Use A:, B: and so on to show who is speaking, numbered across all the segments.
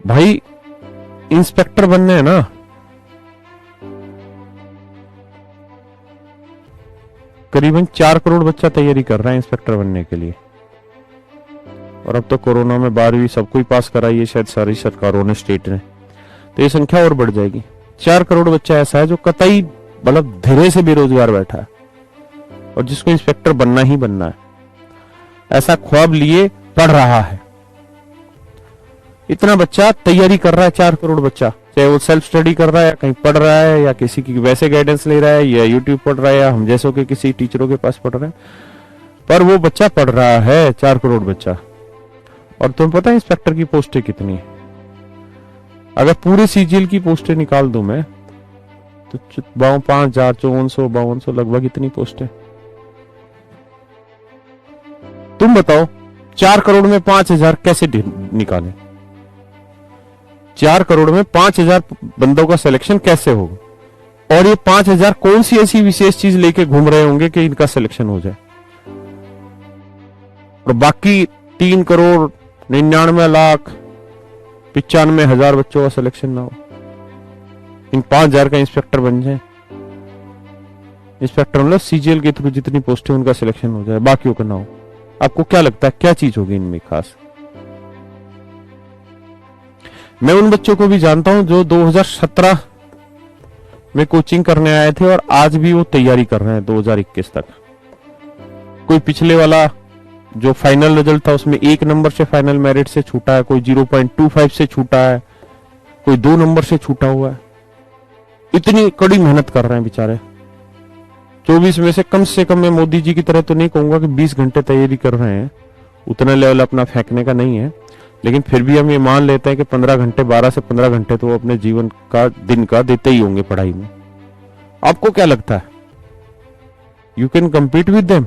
A: भाई इंस्पेक्टर बनने हैं ना, करीबन 4 करोड़ बच्चा तैयारी कर रहा है इंस्पेक्टर बनने के लिए। और अब तो कोरोना में 12वीं सबको ही पास कराई है शायद सारी सरकारों ने, स्टेट ने, तो ये संख्या और बढ़ जाएगी। 4 करोड़ बच्चा ऐसा है जो कतई मतलब धीरे से बेरोजगार बैठा है और जिसको इंस्पेक्टर बनना ही बनना है, ऐसा ख्वाब लिए पढ़ रहा है। इतना बच्चा तैयारी कर रहा है, 4 करोड़ बच्चा, चाहे वो सेल्फ स्टडी कर रहा है, कहीं पढ़ रहा है, या किसी की वैसे गाइडेंस ले रहा है, या यूट्यूब पढ़ रहा है, या हम जैसों के किसी टीचरों के पास पढ़ रहा है, पर वो बच्चा पढ़ रहा है, 4 करोड़ बच्चा। और तुम्हें पता है इंस्पेक्टर की पोस्टें कितनी है? अगर पूरे सीजीएल की पोस्टें निकाल दूं मैं तो 5,000, 5400 लगभग इतनी पोस्टें। तुम बताओ 4 करोड़ में 5,000 कैसे निकालें? 4 करोड़ में 5,000 बंदों का सिलेक्शन कैसे होगा? और ये 5,000 कौन सी ऐसी विशेष चीज लेके घूम रहे होंगे कि इनका सिलेक्शन हो जाए, और बाकी 3 करोड़ 99,95,000 बच्चों का सिलेक्शन ना हो, इन 5,000 का इंस्पेक्टर बन जाए। इंस्पेक्टर मतलब सीजीएल के थ्रू जितनी पोस्टें उनका सिलेक्शन हो जाए, बाकियों का ना हो। आपको क्या लगता है क्या चीज होगी इनमें खास? मैं उन बच्चों को भी जानता हूं जो 2017 में कोचिंग करने आए थे और आज भी वो तैयारी कर रहे हैं 2021 तक। कोई पिछले वाला जो फाइनल रिजल्ट था उसमें 1 नंबर से फाइनल मेरिट से छूटा है, कोई 0.25 से छूटा है, कोई 2 नंबर से छूटा हुआ है। इतनी कड़ी मेहनत कर रहे हैं बेचारे। 24 में से कम मैं मोदी जी की तरह तो नहीं कहूंगा कि 20 घंटे तैयारी कर रहे हैं, उतना लेवल अपना फेंकने का नहीं है, लेकिन फिर भी हम ये मान लेते हैं कि 15 घंटे 12 से 15 घंटे तो वो अपने जीवन का दिन का देते ही होंगे पढ़ाई में। आपको क्या लगता है you can compete with them?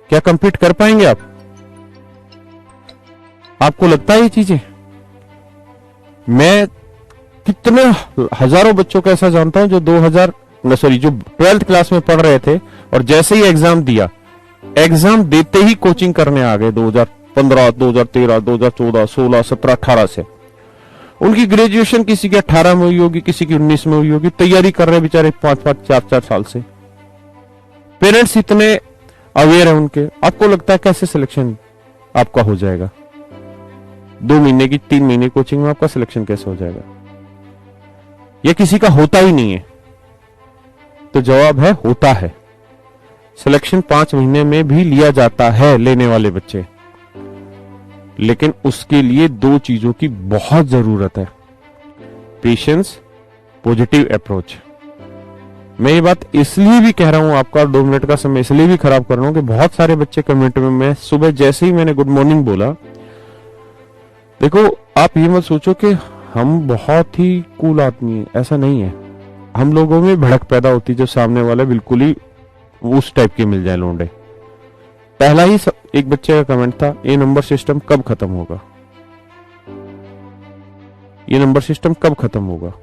A: क्या कम्पीट कर पाएंगे आप? आपको लगता है ये चीजें? मैं कितने हजारों बच्चों को ऐसा जानता हूं जो जो 12th क्लास में पढ़ रहे थे और जैसे ही एग्जाम दिया, एग्जाम देते ही कोचिंग करने आ गए 2015, 2013, 2014, 16, 17, 18 से। उनकी ग्रेजुएशन किसी की 18 में हुई होगी, किसी की 19 में हुई होगी, तैयारी कर रहे बेचारे 5-5, 4-4 साल से। पेरेंट्स इतने अवेयर है उनके। आपको लगता है कैसे सिलेक्शन आपका हो जाएगा? 2 महीने की 3 महीने कोचिंग में आपका सिलेक्शन कैसे हो जाएगा? यह किसी का होता ही नहीं है। तो जवाब है होता है। सिलेक्शन 5 महीने में भी लिया जाता है लेने वाले बच्चे, लेकिन उसके लिए 2 चीजों की बहुत जरूरत है, पेशेंस, पॉजिटिव अप्रोच। मैं ये बात इसलिए भी कह रहा हूं, आपका 2 मिनट का समय इसलिए भी खराब कर रहा हूं कि बहुत सारे बच्चे कमेंट में, मैं सुबह जैसे ही मैंने गुड मॉर्निंग बोला, देखो आप ये मत सोचो कि हम बहुत ही कूल आदमी हैं, ऐसा नहीं है। हम लोगों में भड़क पैदा होती है जब सामने वाला बिल्कुल ही उस टाइप के मिल जाए लोंडे। पहला ही एक बच्चे का कमेंट था, ये नंबर सिस्टम कब खत्म होगा? ये नंबर सिस्टम कब खत्म होगा?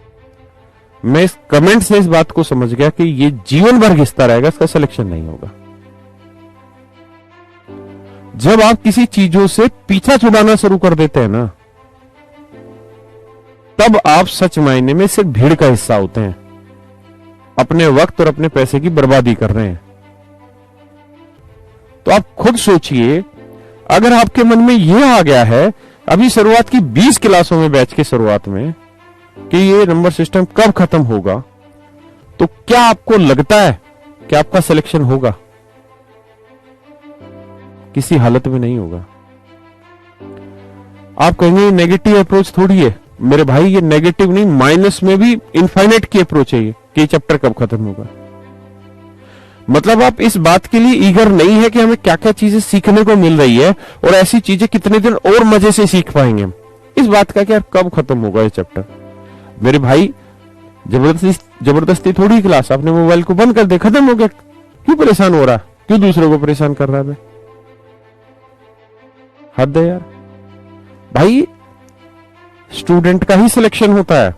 A: मैं इस कमेंट से इस बात को समझ गया कि ये जीवन भर घिसता रहेगा, इसका सिलेक्शन नहीं होगा। जब आप किसी चीजों से पीछा छुड़ाना शुरू कर देते हैं ना, तब आप सच मायने में सिर्फ भीड़ का हिस्सा होते हैं, अपने वक्त और अपने पैसे की बर्बादी कर रहे हैं। तो आप खुद सोचिए, अगर आपके मन में यह आ गया है अभी शुरुआत की 20 क्लासों में, बैच की शुरुआत में, कि ये नंबर सिस्टम कब खत्म होगा, तो क्या आपको लगता है कि आपका सिलेक्शन होगा? किसी हालत में नहीं होगा। आप कहेंगे नेगेटिव अप्रोच थोड़ी है। मेरे भाई ये नेगेटिव नहीं, माइनस में भी इनफाइनाइट की अप्रोच है ये, कि चैप्टर कब खत्म होगा। मतलब आप इस बात के लिए ईगर नहीं है कि हमें क्या क्या चीजें सीखने को मिल रही है और ऐसी चीजें कितने दिन और मजे से सीख पाएंगे। इस बात का कि यार कब खत्म होगा ये चैप्टर। मेरे भाई जबरदस्ती थोड़ी क्लास, आपने मोबाइल को बंद कर दे, खत्म हो गया। क्यों परेशान हो रहा? क्यों दूसरों को परेशान कर रहा है? हद है यार। भाई स्टूडेंट का ही सिलेक्शन होता है,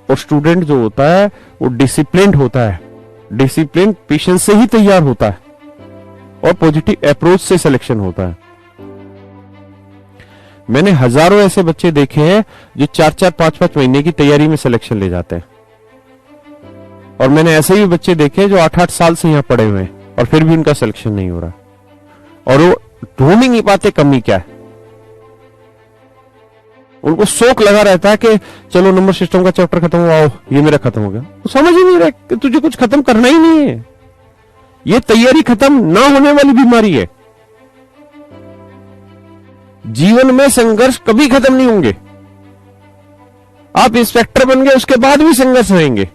A: और स्टूडेंट जो होता है वो डिसिप्लिन्ड होता है। डिसिप्लिन पेशेंस से ही तैयार होता है, और पॉजिटिव अप्रोच से सिलेक्शन होता है। मैंने हजारों ऐसे बच्चे देखे हैं जो 4-4, 5-5 महीने की तैयारी में सिलेक्शन ले जाते हैं, और मैंने ऐसे भी बच्चे देखे हैं जो 8-8 साल से यहां पढ़े हुए हैं और फिर भी उनका सिलेक्शन नहीं हो रहा, और वो ढूंढ ही नहीं पाते कमी क्या है। उनको शौक लगा रहता है कि चलो नंबर सिस्टम का चैप्टर खत्म हुआ, आओ ये मेरा खत्म हो गया। वो समझ ही नहीं रहे कि तुझे कुछ खत्म करना ही नहीं है। ये तैयारी खत्म ना होने वाली बीमारी है। जीवन में संघर्ष कभी खत्म नहीं होंगे। आप इंस्पेक्टर बन गए उसके बाद भी संघर्ष रहेंगे,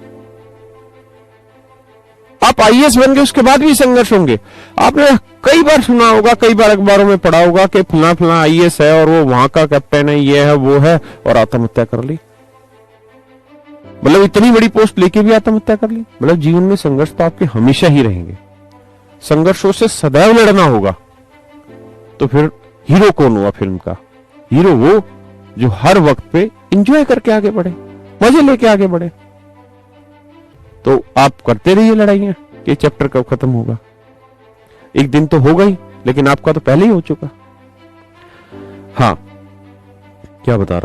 A: आप आईएएस बन गए उसके बाद भी संघर्ष होंगे। आपने कई बार सुना होगा, कई बार अखबारों में पढ़ा होगा कि फला फला आईएएस है और वो वहां का कैप्टन है, ये है वो है, और आत्महत्या कर ली। मतलब इतनी बड़ी पोस्ट लेके भी आत्महत्या कर ली। मतलब जीवन में संघर्ष तो आपके हमेशा ही रहेंगे, संघर्षों से सदैव लड़ना होगा। तो फिर हीरो कौन हुआ फिल्म का? हीरो वो जो हर वक्त पे एंजॉय करके आगे बढ़े, मजे लेके आगे बढ़े। तो आप करते रहिए लड़ाइयां कि चैप्टर कब खत्म होगा। एक दिन तो होगा ही, लेकिन आपका तो पहले ही हो चुका। हाँ, क्या बता रहा